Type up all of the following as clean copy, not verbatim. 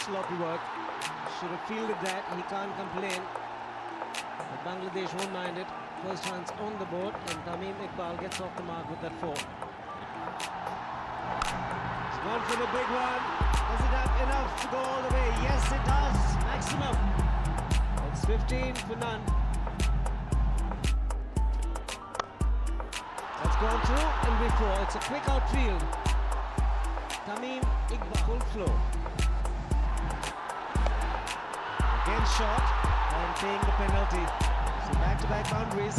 sloppy work. Should have fielded that. He can't complain. But Bangladesh won't mind it. First runs on the board, and Tamim Iqbal gets off the mark with that 4. He's gone for the big one. Does it have enough to go all the way? Yes, it does. Maximum. It's 15 for none. That's gone through and before. It's a quick outfield. Tamim Iqbal, full flow. Again shot and paying the penalty. So back-to-back boundaries.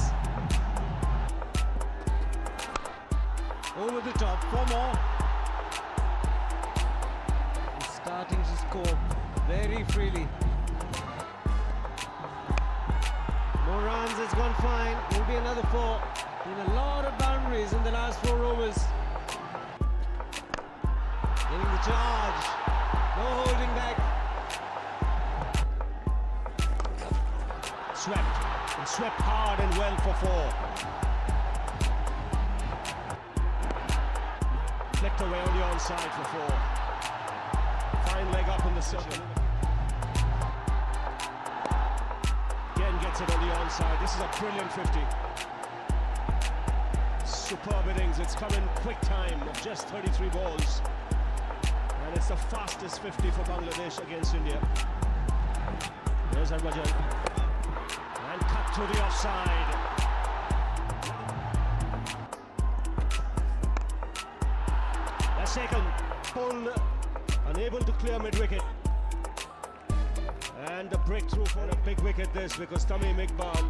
Over the top, 4 more. He's starting to score very freely. More runs, it's gone fine. Will be another 4. Been a lot of boundaries in the last 4 overs. Getting the charge. No holding back. Swept. And swept hard and well for 4. Flicked away on the onside for 4. Fine leg up in the circle. Again gets it on the onside. This is a brilliant 50. Superb innings. It's come in quick time of just 33 balls. And it's the fastest 50 for Bangladesh against India. There's Harbhajan. And cut to the offside. That's taken. Pull, unable to clear mid-wicket. And a breakthrough for a big wicket this, because Tamim Iqbal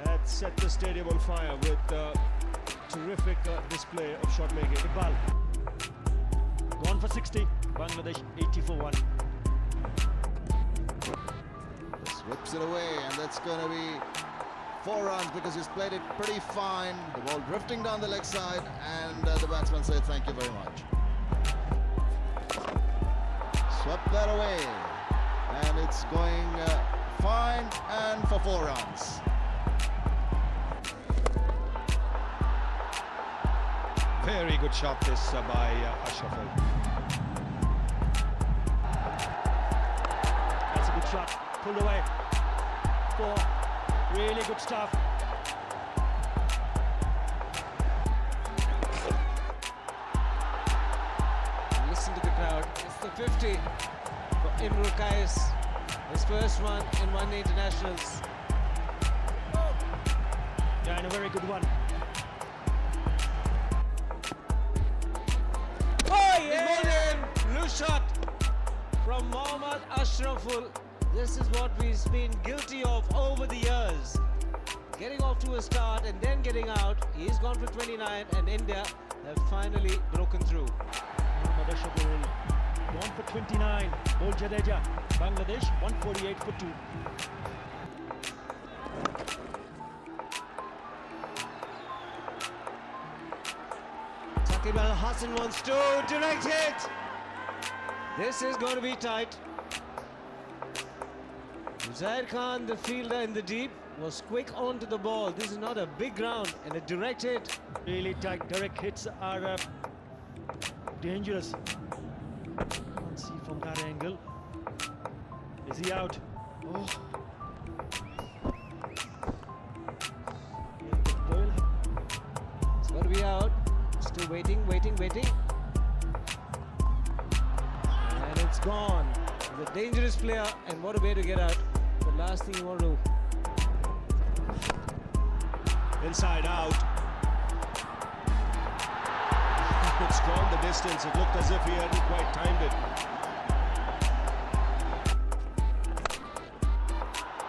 had set the stadium on fire with terrific display of shot making. Iqbal gone for 60. Bangladesh 80 for 1. Whips it away, and that's going to be 4 runs because he's played it pretty fine. The ball drifting down the leg side, and the batsman said thank you very much. Swept that away, and it's going fine and for 4 runs. Very good shot this by Ashraful. That's a good shot. Pulled away. 4. Really good stuff. Listen to the crowd. It's the 50 for Imrul Qais. His first one in 1 day internationals. Yeah, and a very good one. Oh, yeah! Loose shot from Mohammad Ashraful. This is what we've been guilty of over the years. Getting off to a start and then getting out. He's gone for 29, and India have finally broken through. Mohammad Ashraful gone for 29. Bol Jadeja. Bangladesh 148 for 2. Saqib Al Hasan wants to direct hit. This is going to be tight. Zaid Khan, the fielder in the deep, was quick onto the ball. This is not a big ground, and a direct hit. Really tight. Direct hits are dangerous. Can't see from that angle. Is he out? Oh. It's got to be out. Still waiting. And it's gone. He's a dangerous player, and what a way to get out. The last thing you want to do. Inside out. It's gone the distance. It looked as if he hadn't quite timed it.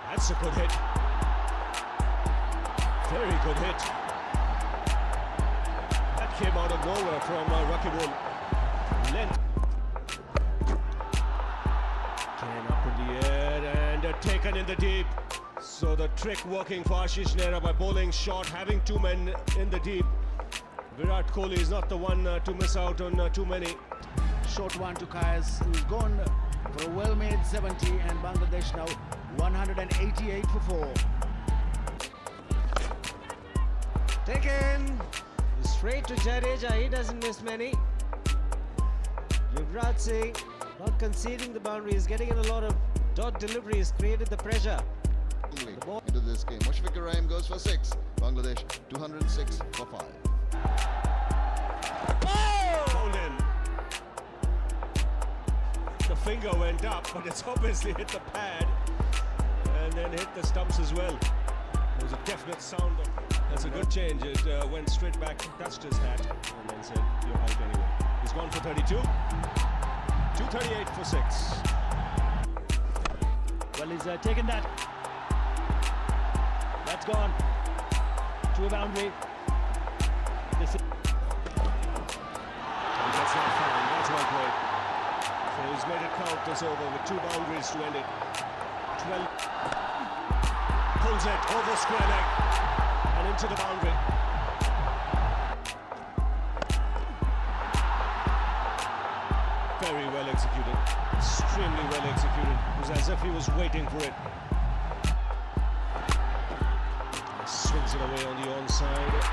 That's a good hit. Very good hit. That came out of nowhere from Rakibul. Length. Again up in the air and taken in the deep. So the trick working for Ashish Nehra by bowling short, having 2 men in the deep. Virat Kohli is not the one to miss out on too many. Short one to Qais, who's gone for a well-made 70, and Bangladesh now 188 for 4. Taken straight to Jadeja. He doesn't miss many. Yuvraj Singh Not conceding the boundary, he's getting in a lot of dot deliveries, created the pressure. Into this game. Mushfiqur Rahim goes for 6. Bangladesh 206 for 5. Hold in. The finger went up, but it's obviously hit the pad and then hit the stumps as well. There was a definite sound. That's a good change. It went straight back, touched his hat, and then said, "You're out anyway." He's gone for 32. 238 for 6. Well, he's taken that. That's gone to a boundary. This is He gets that foul. That's well played. So he's made it count this over with 2 boundaries to end it. 12. Pulls it over square leg and into the boundary. Very well executed. Extremely well executed. It was as if he was waiting for it. Swings it away on the onside.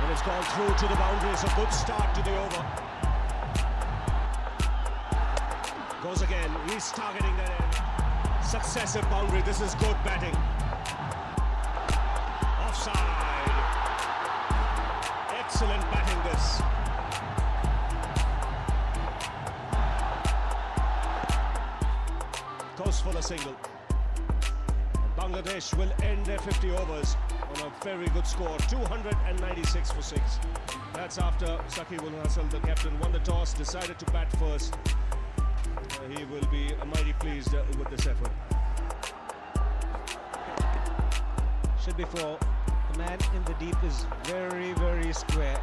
And it's gone through to the boundary. It's a good start to the over. Goes again. He's targeting that end. Successive boundary. This is good batting. Offside. Excellent batting this. Goes for the single. Bangladesh will end their 50 overs on a very good score, 296 for 6. That's after Saqib Al Hasan, the captain, won the toss, decided to bat first. He will be mighty pleased with this effort. Should be 4. The man in the deep is very, very square.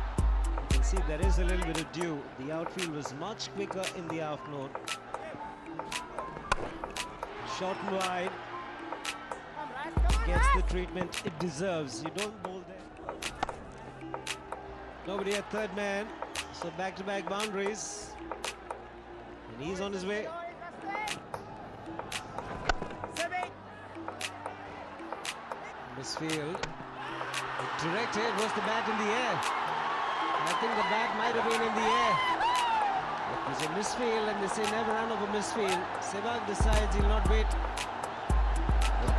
You can see there is a little bit of dew. The outfield was much quicker in the afternoon. Short and wide. Gets the treatment it deserves. You don't bowl there. Nobody at third man. So back-to-back boundaries. And he's on his way. Misfield. The direct hit was the bat in the air. I think the bat might have been in the air. It was a misfield, and they say never run over misfield. Sehwag decides he'll not wait.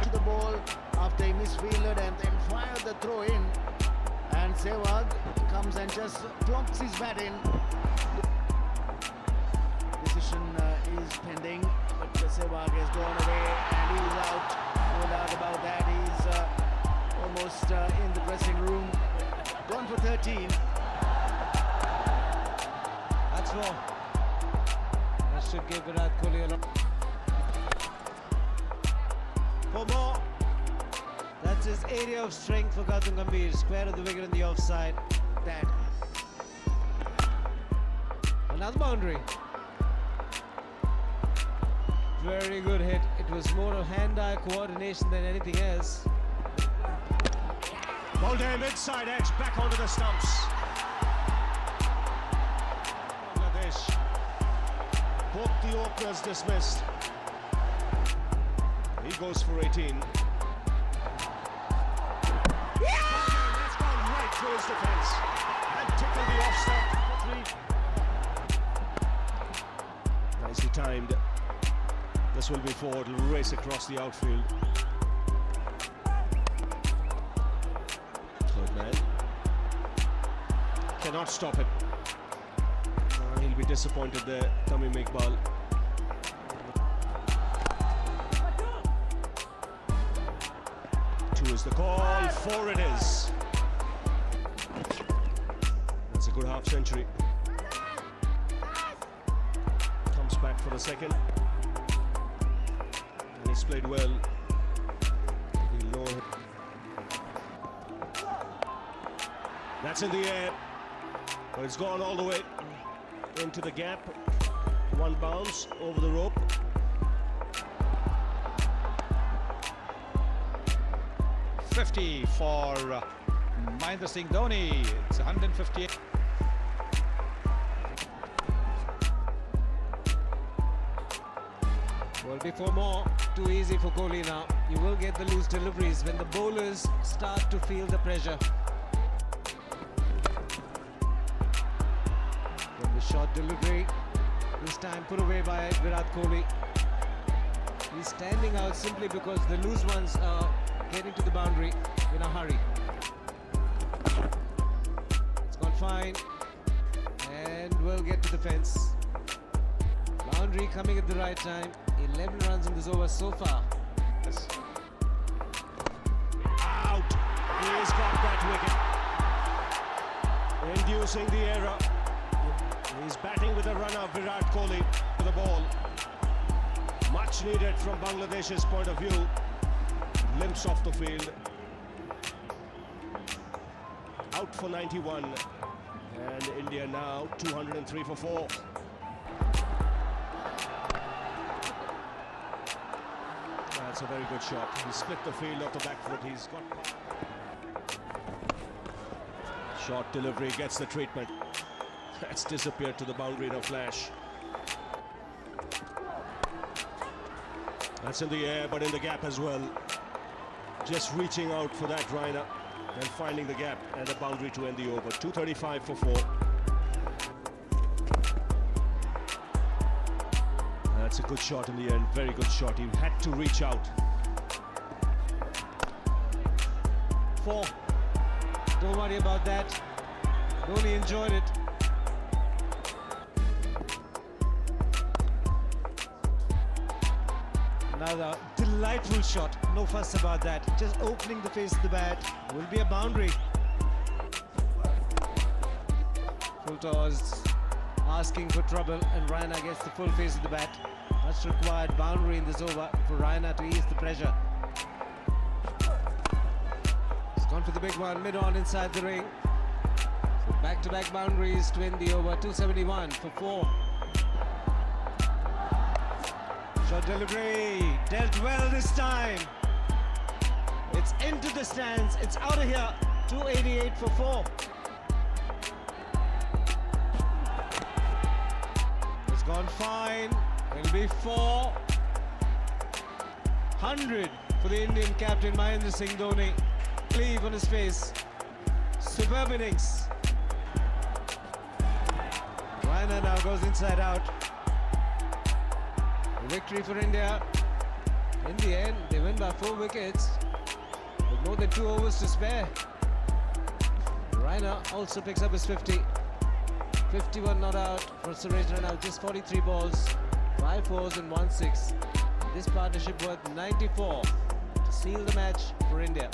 to the ball after he misfielded and then fired the throw in. And Sehwag comes and just plonks his bat in. Decision is pending, but Sehwag has gone away and he's out. No doubt about that. He's almost in the dressing room. Gone for 13. That's 4. That should give Virat Kohli a lot. 4 more. That's his area of strength for Gautam Gambhir. Square of the wicket in the offside. That. Another boundary. Very good hit. It was more of hand-eye coordination than anything else. Ball down inside edge, back onto the stumps. Bangladesh. Both the openers dismissed. He goes for 18. That's gone right through his defence and tickled the off stump for 3. Nicely timed. This will be 4. It'll race across the outfield. Third man. Cannot stop it. He'll be disappointed there, Tamim Iqbal. 2 is the call, 4 it is. That's a good half century. Comes back for the second. And he's played well. That's in the air, but it's gone all the way into the gap. 1 bounce over the rope. .50 for Mahendra Singh Dhoni. It's 158. Well, before more, too easy for Kohli now. You will get the loose deliveries when the bowlers start to feel the pressure. From the short delivery, the this time put away by Virat Kohli. He's standing out simply because the loose ones are getting to the boundary in a hurry. It's gone fine and will get to the fence. Boundary coming at the right time. 11 runs in this over so far. Yes. Out. He's got that wicket, inducing the error. He's batting with a runner, Virat Kohli, for the ball. Much needed from Bangladesh's point of view. Limps off the field. Out for 91. And India now 203 for 4. That's a very good shot. He split the field off the back foot. He's got... Short delivery, gets the treatment. That's disappeared to the boundary in a flash. That's in the air, but in the gap as well. Just reaching out for that Raina and finding the gap and the boundary to end the over. 235 for 4. That's a good shot in the end, very good shot. He had to reach out. 4. Don't worry about that. Dhoni enjoyed it. Another delightful shot. No fuss about that. Just opening the face of the bat. Will be a boundary. Full toss. Asking for trouble, and Raina gets the full face of the bat. Much required boundary in this over for Raina to ease the pressure. He's gone for the big one, mid-on inside the ring. So back-to-back boundaries to end the over. 271 for 4. Short delivery, dealt well this time. It's into the stands, it's out of here. 288 for 4. It's gone fine. It'll be 400 for the Indian captain Mahendra Singh Dhoni. Cleave on his face. Superb innings. Raina now goes inside out. Victory for India. In the end, they win by 4 wickets with more than 2 overs to spare. Raina also picks up his 50. 51 not out for Suresh Raina, just 43 balls, 5 fours and 1 6. This partnership worth 94 to seal the match for India.